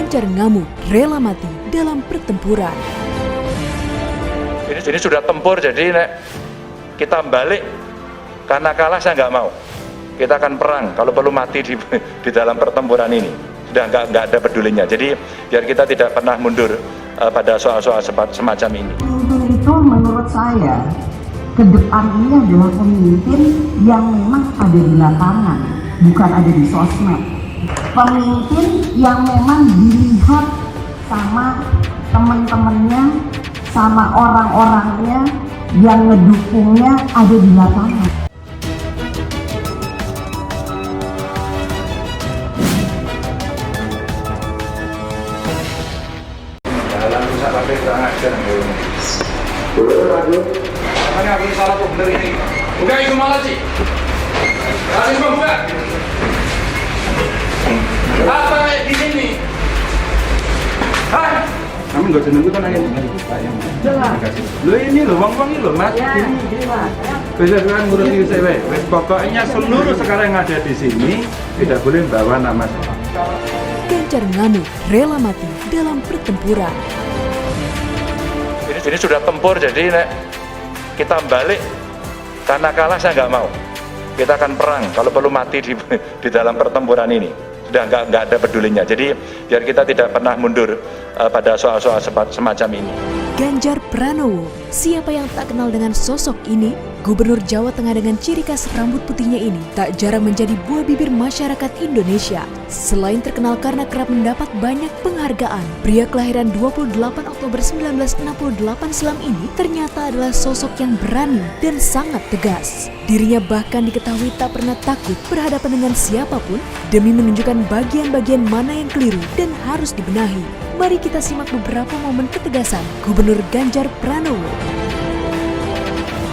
Ganjar ngamuk, rela mati dalam pertempuran. Ini sudah tempur, jadi kita balik karena kalah saya nggak mau. Kita akan perang kalau perlu mati di dalam pertempuran ini. Sudah nggak ada pedulinya. Jadi biar kita tidak pernah mundur pada soal-soal semacam ini. Pemimpin itu menurut saya ke depan ini adalah pemimpin yang memang ada di lapangan, bukan ada di sosmed. Pemimpin yang memang dilihat sama teman-temannya, sama orang-orangnya yang ngedukungnya ada di lapangan. Dalam pusat tapi kurang ajar ini. Makanya aku salah tuh bener ini. Buka itu malah sih. Kasih semua buka. Apa di sini? Hai. Kamu nggak seneng kan nanya Jelas. lo ini lo uang ini lo mas Ya, ini jelas. bisa kan ngurusin saya pokoknya seluruh sekarang yang ada di sini tidak boleh bawa nama saya. Ganjar ngamuk, rela mati dalam pertempuran. Ini sudah tempur, jadi kita balik karena kalah saya nggak mau. Kita akan perang kalau perlu mati di dalam pertempuran ini. Sudah nggak ada pedulinya. Jadi biar kita tidak pernah mundur pada soal-soal semacam ini. Ganjar Pranowo, siapa yang tak kenal dengan sosok ini? Gubernur Jawa Tengah dengan ciri khas rambut putihnya ini tak jarang menjadi buah bibir masyarakat Indonesia. Selain terkenal karena kerap mendapat banyak penghargaan, pria kelahiran 28 Oktober 1968 silam ini ternyata adalah sosok yang berani dan sangat tegas. Dirinya bahkan diketahui tak pernah takut berhadapan dengan siapapun demi menunjukkan bagian-bagian mana yang keliru dan harus dibenahi. Mari kita simak beberapa momen ketegasan Gubernur Ganjar Pranowo.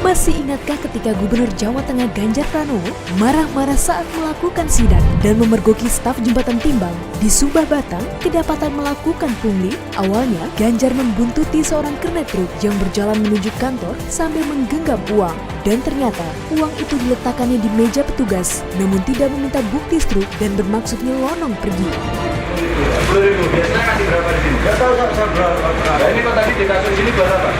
Masih ingatkah ketika Gubernur Jawa Tengah Ganjar Pranowo marah-marah saat melakukan sidak dan memergoki staf jembatan timbang di Subah Batang kedapatan melakukan pungli? Awalnya Ganjar membuntuti seorang kernet truk yang berjalan menuju kantor sambil menggenggam uang. Dan ternyata uang itu diletakkannya di meja petugas namun tidak meminta bukti struk dan bermaksud nyelonong pergi. 10.000, biasanya ngasih berapa di sini? Gak tahu saya berapa. Nah ini kok tadi di kasus ini buat apa?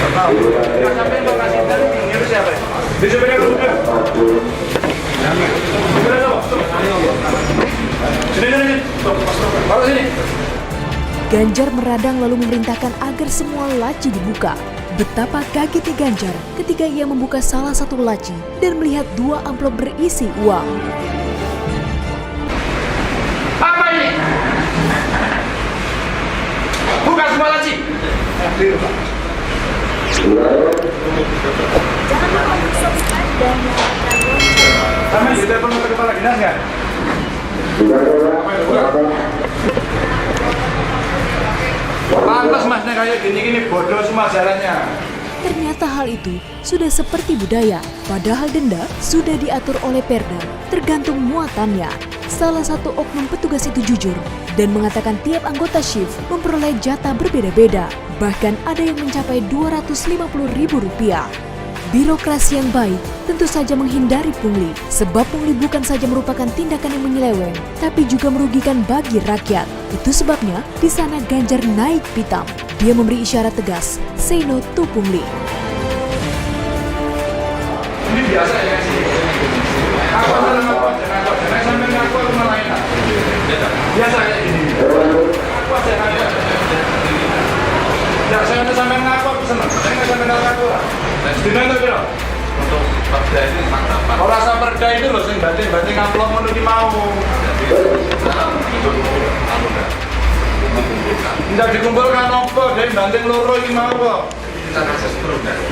Gak tahu. Nggak sampai kok kasih tadi, nyuruh siapa? Di supirnya ke mobil. Supirnya apa? Sini. Baru sini. Ganjar meradang lalu memerintahkan agar semua laci dibuka. Betapa kagetnya Ganjar ketika ia membuka salah satu laci dan melihat 2 amplop berisi uang. Apa ini? Buka semua laci. Kamu di telepon ke kepala dinas nggak? Pantas masnya kayak gini bodoh semua jalannya. Ternyata hal itu sudah seperti budaya, padahal denda sudah diatur oleh Perda, tergantung muatannya. Salah satu oknum petugas itu jujur dan mengatakan tiap anggota shift memperoleh jatah berbeda-beda, bahkan ada yang mencapai Rp250.000. Birokrasi yang baik tentu saja menghindari pungli, sebab pungli bukan saja merupakan tindakan yang menyeleweng, tapi juga merugikan bagi rakyat. Itu sebabnya di sana Ganjar naik pitam. Dia memberi isyarat tegas, say no to pungli. Ini biasa ya sih. Aku sampai ngaku aku malah enak. Biasa kayak gini. Aku aja ngaku. Ya saya udah sampai ngaku aku seneng. Saya nggak sampai ngaku. Dino itu biro. Untuk perda ini mantap. Kalau rasa perda itu loh, sing batin amplop menuju mau. Nggak dikumpulkan apa, dia banting loro ini mau kok.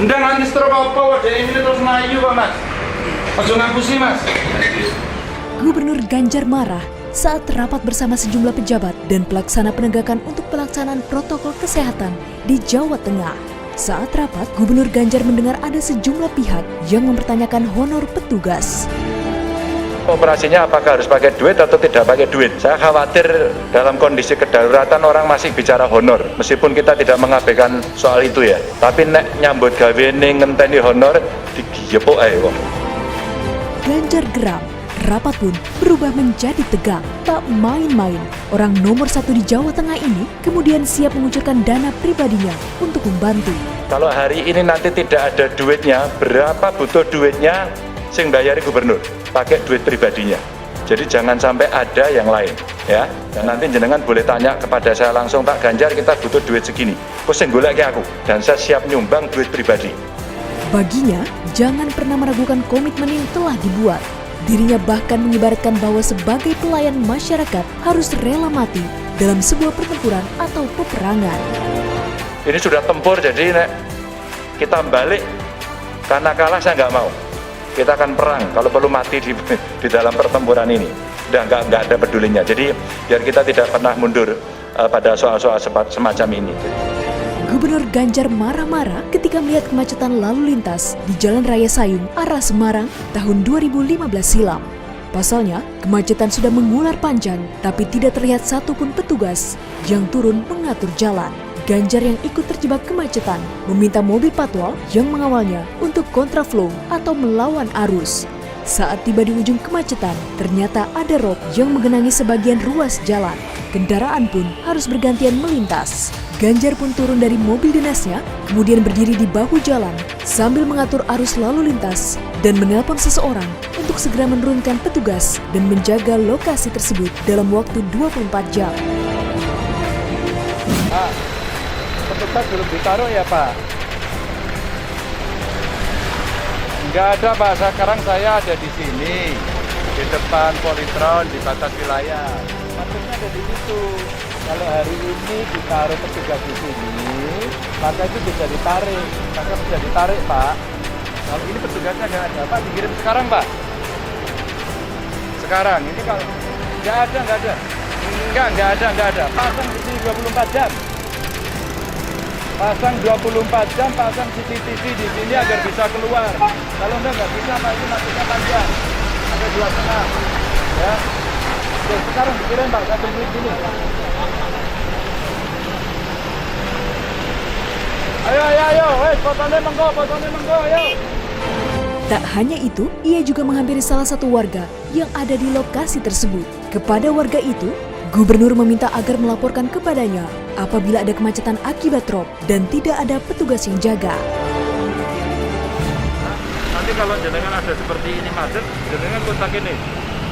Nggak nganti stroke apa, dia ini terus maju kok mas. Masuk ngapusi mas. Gubernur Ganjar marah saat rapat bersama sejumlah pejabat dan pelaksana penegakan untuk pelaksanaan protokol kesehatan di Jawa Tengah. Saat rapat, Gubernur Ganjar mendengar ada sejumlah pihak yang mempertanyakan honor petugas. Operasinya apakah harus pakai duit atau tidak pakai duit? Saya khawatir dalam kondisi kedaruratan orang masih bicara honor. Meskipun kita tidak mengabaikan soal itu ya. Tapi nek nyambut gawe ning ngenteni honor digiyepok ae kok. Ganjar geram, Rapat pun berubah menjadi tegang. Tak main-main, orang nomor 1 di Jawa Tengah ini kemudian siap mengucurkan dana pribadinya untuk membantu. Kalau hari ini nanti tidak ada duitnya, berapa butuh duitnya sing bayari gubernur? Pakai duit pribadinya. Jadi jangan sampai ada yang lain, ya. Dan nanti jenengan boleh tanya kepada saya langsung, Pak Ganjar, kita butuh duit segini. Kok sing golek ke aku? Dan saya siap nyumbang duit pribadi. Baginya, jangan pernah meragukan komitmen yang telah dibuat. Dirinya bahkan mengibaratkan bahwa sebagai pelayan masyarakat harus rela mati dalam sebuah pertempuran atau peperangan. Ini sudah tempur, jadi nek kita balik karena kalah saya nggak mau. Kita akan perang kalau perlu mati di dalam pertempuran ini. Sudah nggak ada pedulinya. Jadi biar kita tidak pernah mundur pada soal-soal semacam ini. Gubernur Ganjar marah-marah ketika melihat kemacetan lalu lintas di Jalan Raya Sayung arah Semarang tahun 2015 silam. Pasalnya, kemacetan sudah mengular panjang, tapi tidak terlihat satupun petugas yang turun mengatur jalan. Ganjar yang ikut terjebak kemacetan meminta mobil patwal yang mengawalnya untuk kontraflow atau melawan arus. Saat tiba di ujung kemacetan, ternyata ada rop yang menggenangi sebagian ruas jalan. Kendaraan pun harus bergantian melintas. Ganjar pun turun dari mobil dinasnya, kemudian berdiri di bahu jalan sambil mengatur arus lalu lintas dan menelpon seseorang untuk segera menurunkan petugas dan menjaga lokasi tersebut dalam waktu 24 jam. Petugas belum ditaruh ya Pak? Enggak ada Pak, sekarang saya ada di sini, di depan Politron, di batas wilayah. Maksudnya ada di situ. Kalau hari ini ditaruh petugas di sini, maka itu bisa ditarik. Maka bisa ditarik Pak. Kalau ini petugasnya nggak ada Pak, dikirim sekarang Pak. Sekarang, ini kalau nggak ada. Nggak ada. Pasang di sini 24 jam. Pasang 24 jam, pasang CCTV di sini agar bisa keluar. Kalau nggak bisa, Pak, itu nantinya panjang. Ada 2,5. Ya. Oke, sekarang dikirim Pak, saya tunggu di sini. Ayo, fotonya menggo, ayo. Tak hanya itu, ia juga menghampiri salah satu warga yang ada di lokasi tersebut. Kepada warga itu, Gubernur meminta agar melaporkan kepadanya apabila ada kemacetan akibat rop dan tidak ada petugas yang jaga. Nanti kalau jenengan ada seperti ini macet, jenengan kontak ini.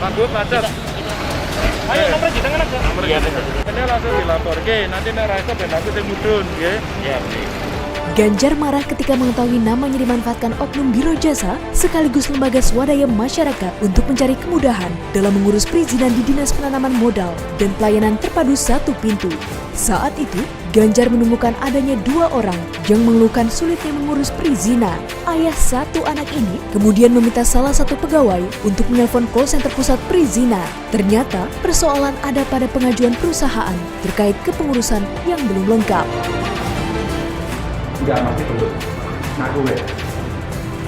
Pak Gub macet. Ayo nomor jenengan aja. Iya betul. Ini langsung dilapor. Oke, nanti nek ra iso ben aku sing mudhun, nggih. Iya. Ganjar marah ketika mengetahui namanya dimanfaatkan oknum biro jasa sekaligus lembaga swadaya masyarakat untuk mencari kemudahan dalam mengurus perizinan di Dinas Penanaman Modal dan Pelayanan Terpadu Satu Pintu. Saat itu, Ganjar menemukan adanya 2 orang yang mengeluhkan sulitnya mengurus perizinan. Ayah satu anak ini kemudian meminta salah satu pegawai untuk menelpon call center pusat perizinan. Ternyata persoalan ada pada pengajuan perusahaan terkait kepengurusan yang belum lengkap. Enggak, masih belum. Ngaku ya?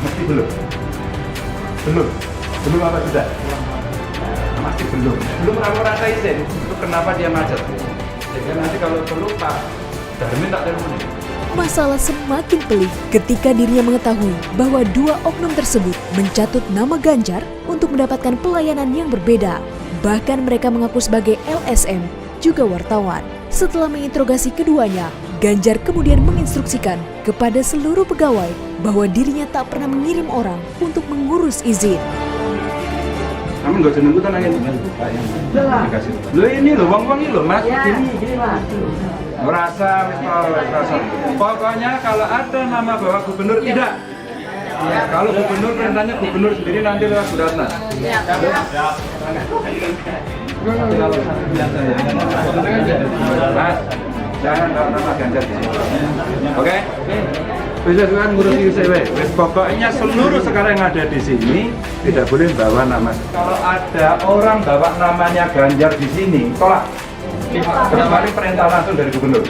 Mesti belum. Belum apa sudah? Masih belum. Belum aku rasa izin. Itu kenapa dia macet? Jadi nanti kalau perlu Pak Darmin tak telepon. Masalah semakin pelik ketika dirinya mengetahui bahwa 2 oknum tersebut mencatut nama Ganjar untuk mendapatkan pelayanan yang berbeda. Bahkan mereka mengaku sebagai LSM, juga wartawan. Setelah menginterogasi keduanya, Ganjar kemudian menginstruksikan kepada seluruh pegawai bahwa dirinya tak pernah mengirim orang untuk mengurus izin. Kamu nggak seneng kan angin? Dikasih. Lo ini lo, uang ini lo mas. Gini Mas. Merasa. Pokoknya kalau ada nama Bapak Gubernur tidak. Ya, kalau Gubernur perintahnya Gubernur sendiri nanti lewat Bu Ratna. Mas, jangan bawa nama Ganjar di sini. Oke? Bisa kan ngurus ICW. Pokoknya seluruh sekarang yang ada di sini tidak boleh bawa nama. Kalau ada orang bawa namanya Ganjar di sini, tolak. Kecuali perintah langsung dari Gubernur.